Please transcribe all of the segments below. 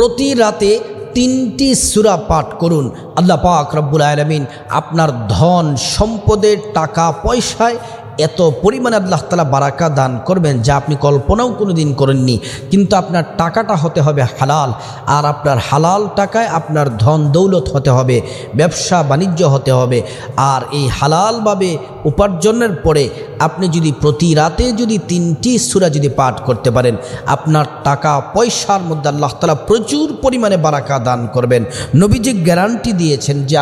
প্রতি রাতে 3টি সূরা পাঠ করুন। আল্লাহ পাক রব্বুল আলামিন আপনার ধন সম্পদের টাকা পয়সায় এত পরিমাণে আল্লাহ তাআলা বারাকা দান করবেন যা আপনি কল্পনাও কোনো দিন করেননি। কিন্তু আপনার টাকাটা হতে হবে হালাল, আর আপনার হালাল টাকায় আপনার ধন দৌলত হতে হবে, ব্যবসা বাণিজ্য হতে হবে। আর এই হালালভাবে উপার্জনের পরে আপনি যদি প্রতি রাতে যদি 3টি সূরা যদি পাঠ করতে পারেন, আপনার টাকা পয়সার মধ্যে আল্লাহ তাআলা প্রচুর পরিমাণে বারাকা দান করবেন। নবীজি গ্যারান্টি দিয়েছেন যে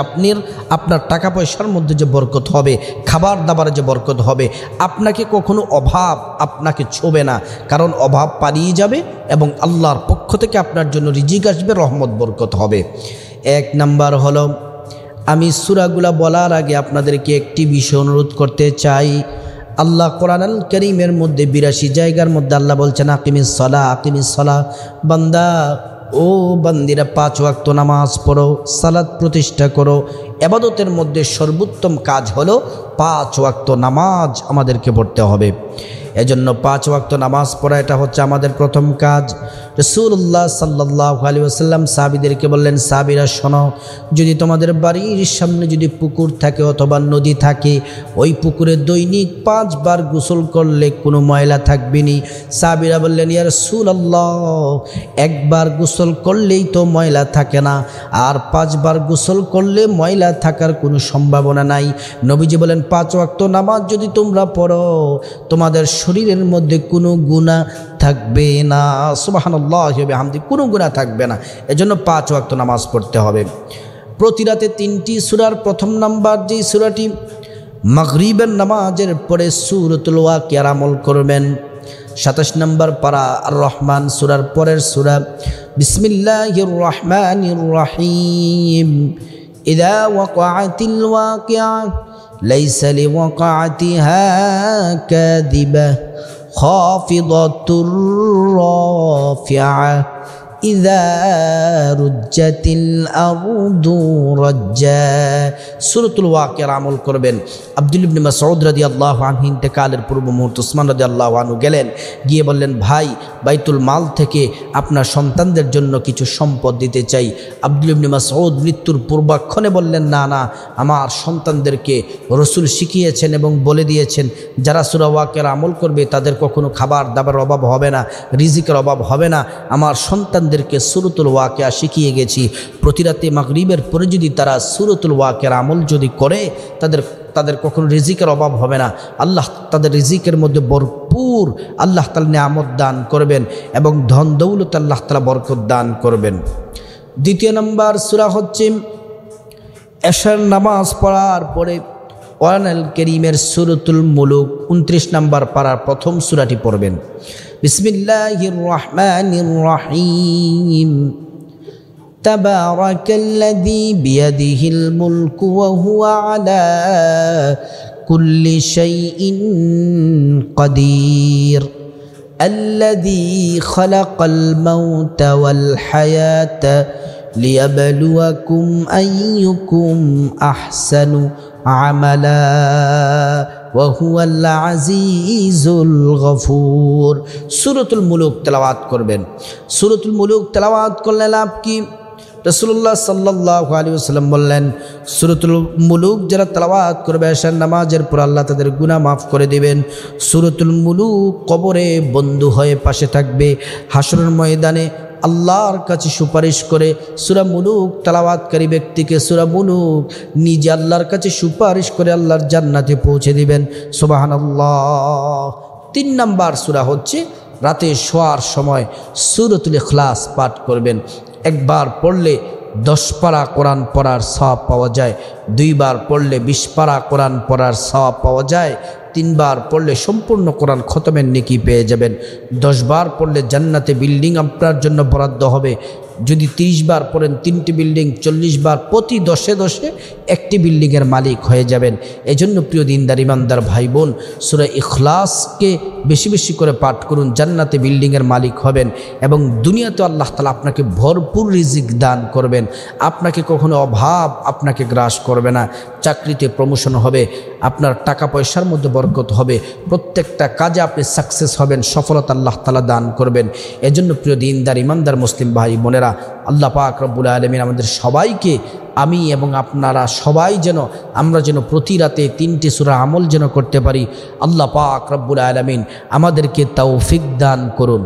আপনার টাকা পয়সার মধ্যে যে বরকত হবে, খাবার দাবারে যে বরকত হবে, আপনাকে কখনো অভাব আপনাকে ছোবে না, কারণ অভাব পালিয়ে যাবে এবং আল্লাহর পক্ষ থেকে আপনার জন্য রিজিক আসবে, রহমত বরকত হবে। 1 নাম্বার হলো, আমি সূরাগুলা বলার আগে আপনাদেরকে একটি বিষয় অনুরোধ করতে চাই। আল্লাহ কোরআনুল কারীমের মধ্যে 82 জায়গার মধ্যে আল্লাহ বলছেন আকিমিস সালাহ, বান্দা ও বান্দিরা 5 ওয়াক্ত নামাজ পড়ো, সালাত প্রতিষ্ঠা করো। ইবাদতের মধ্যে সর্বোত্তম কাজ হলো 5 ওয়াক্ত নামাজ আমাদেরকে পড়তে হবে। এজন্য 5 ওয়াক্ত নামাজ পড়া এটা হচ্ছে আমাদের প্রথম কাজ। রাসূলুল্লাহ সাল্লাল্লাহু আলাইহি ওয়াসাল্লাম সাহাবীদেরকে বললেন, সাহাবীরা শোনো, যদি তোমাদের বাড়ির সামনে যদি পুকুর থাকে অথবা নদী থাকে, ওই পুকুরে দৈনিক 5 বার গোসল করলে কোনো ময়লা থাকবে না। সাহাবীরা বললেন, ইয়া রাসূলুল্লাহ, একবার গোসল করলেই তো ময়লা থাকে না, আর 5 বার গোসল করলে ময়লা থাকার কোনো সম্ভাবনা নাই। নবীজি বলেন, 5 ওয়াক্ত নামাজ যদি তোমরা পড়ো, তোমাদের শরীরের মধ্যে কোনো গুনাহ থাকবে না। সুবহানাল্লাহি ওয়া বিহামদিহি, কোনো গুনাহ থাকবে না। এজন্য 5 ওয়াক্ত নামাজ পড়তে হবে। প্রতি রাতে 3টি সূরার প্রথম নাম্বার যেই সূরাটি মাগরিবের নামাজের পরে সূরাতুল ওয়াকিয়ার আমল করবেন। 27 নম্বর পারা আর রহমান সূরার পরের সূরা বিসমিল্লাহির রহমানির রহিম। ইযা ওয়াকাআতিল ওয়াকিআ লাইসা লিওয়াকাআতিহা কাযিবা খাফিদাতুর রাফিআ ইযা রুজ্জাতিল আরদু রাজ্জা। সূরাতুল ওয়াকিয়ার আমল করবেন। আব্দুল্লাহ ইবনে মাসউদ রাদিয়াল্লাহু আনহু ইন্তেকালের পূর্ব মুহূর্তে উসমান রাদিয়াল্লাহু আনহু গেলেন, গিয়ে বললেন, ভাই, বাইতুল মাল থেকে আপনার সন্তানদের জন্য কিছু সম্পদ দিতে চাই। আব্দুল্লাহ ইবনে মাসউদ মৃত্যুর পূর্বাক্ষণে বললেন, না না, আমার সন্তানদেরকে রাসূল শিখিয়েছেন এবং বলে দিয়েছেন, যারা সূরা ওয়াকিয়ার আমল করবে তাদের কখনো খাবার দাবার অভাব হবে না, রিজিকের অভাব হবে না। আমার সন্তানদেরকে সূরাতুল ওয়াকিয়া শিখিয়ে গেছি। প্রতি রাতে মাগরিবের পরে যদি তারা সূরাতুল ওয়াকিয়ার আমল যদি করে, তাদের কখনো রিজিকের অভাব হবে না। আল্লাহ তাদের রিজিকের মধ্যে ভরপুর আল্লাহ তাআলা নিয়ামত দান করবেন এবং ধন দৌলত আল্লাহ তাআলা বরকত দান করবেন। 2 নম্বর সূরা হচ্ছে এশার নামাজ পড়ার পরে কোরআনুল কারীমের সূরাতুল মুলুক 29 নম্বর পারার প্রথম সূরাটি পড়বেন। বিসমিল্লাহির রহমানির রহিম। তাবারাকাল্লাযী বিয়াদিহিল মুলকু ওয়া হুয়া আলা কুল্লি শাইইন কাদির। আল্লাযী খালাকাল মাউতা ওয়াল হায়াতা লিয়াবলুয়াকুম আইয়ুকুম আহসানু আমালা ওয়া হুয়াল আজিজুল গফুর। সূরাতুল মুলুক তেলাওয়াত করবেন। সূরাতুল মুলুক তেলাওয়াত করলে লাভ কি? রাসূলুল্লাহ সাল্লাল্লাহু আলাইহি ওয়াসাল্লাম বললেন, সূরাতুল মুলুক যারা তেলাওয়াত করবে এশার নামাজের পর আল্লাহ তাদের গুনাহ মাফ করে দিবেন। সূরাতুল মুলুক কবরে বন্ধু হয়ে পাশে থাকবে, হাসরের ময়দানে আল্লাহর কাছে সুপারিশ করে। সূরা মুলুক তেলাওয়াতকারী ব্যক্তিকে সূরা মুলুক নিজে আল্লাহর কাছে সুপারিশ করে আল্লাহর জান্নাতে পৌঁছে দিবেন। সুবহানাল্লাহ। 3 নম্বর সূরা হচ্ছে রাতে শোয়ার সময় সূরাতুল ইখলাস পাঠ করবেন। একবার পড়লে 10 পারা কোরআন পড়ার সওয়াব পাওয়া যায়, 2 বার পড়লে 20 পারা কোরআন পড়ার সওয়াব পাওয়া যায়, 3 বার পড়লে সম্পূর্ণ কোরআন খতমের নেকি পেয়ে যাবেন, 10 বার পড়লে জান্নাতে বিল্ডিং আপনার জন্য বরাদ্দ হবে। যদি 30 বার পড়েন 3টি বিল্ডিং, 40 বার প্রতি 10-এ 10-এ একটি বিল্ডিংয়ের মালিক হয়ে যাবেন। এজন্য প্রিয় দিনদার ইমানদার ভাই বোন, সূরা ইখলাসকে বেশি বেশি করে পাঠ করুন, জান্নাতে বিল্ডিংয়ের মালিক হবেন এবং দুনিয়াতে আল্লাহ তাআলা আপনাকে ভরপুর রিজিক দান করবেন। আপনাকে কখনো অভাব আপনাকে গ্রাস করবে না। চাকরিতে প্রমোশন হবে, আপনার টাকা পয়সার মধ্যে বরকত হবে, প্রত্যেকটা কাজে আপনি সাকসেস হবেন, সফলতা আল্লাহ তাআলা দান করবেন। এজন্য প্রিয় দিনদার ইমানদার মুসলিম ভাই বোনেরা, ভাইয়েরা, আল্লাহ পাক রব্বুল আলামিন আমাদের সবাইকে, আমি এবং আপনারা সবাই যেন আমরা যেন প্রতি রাতে 3টি সূরা আমল যেন করতে পারি। আল্লাহ পাক রব্বুল আলামিন আমাদেরকে তৌফিক দান করুন।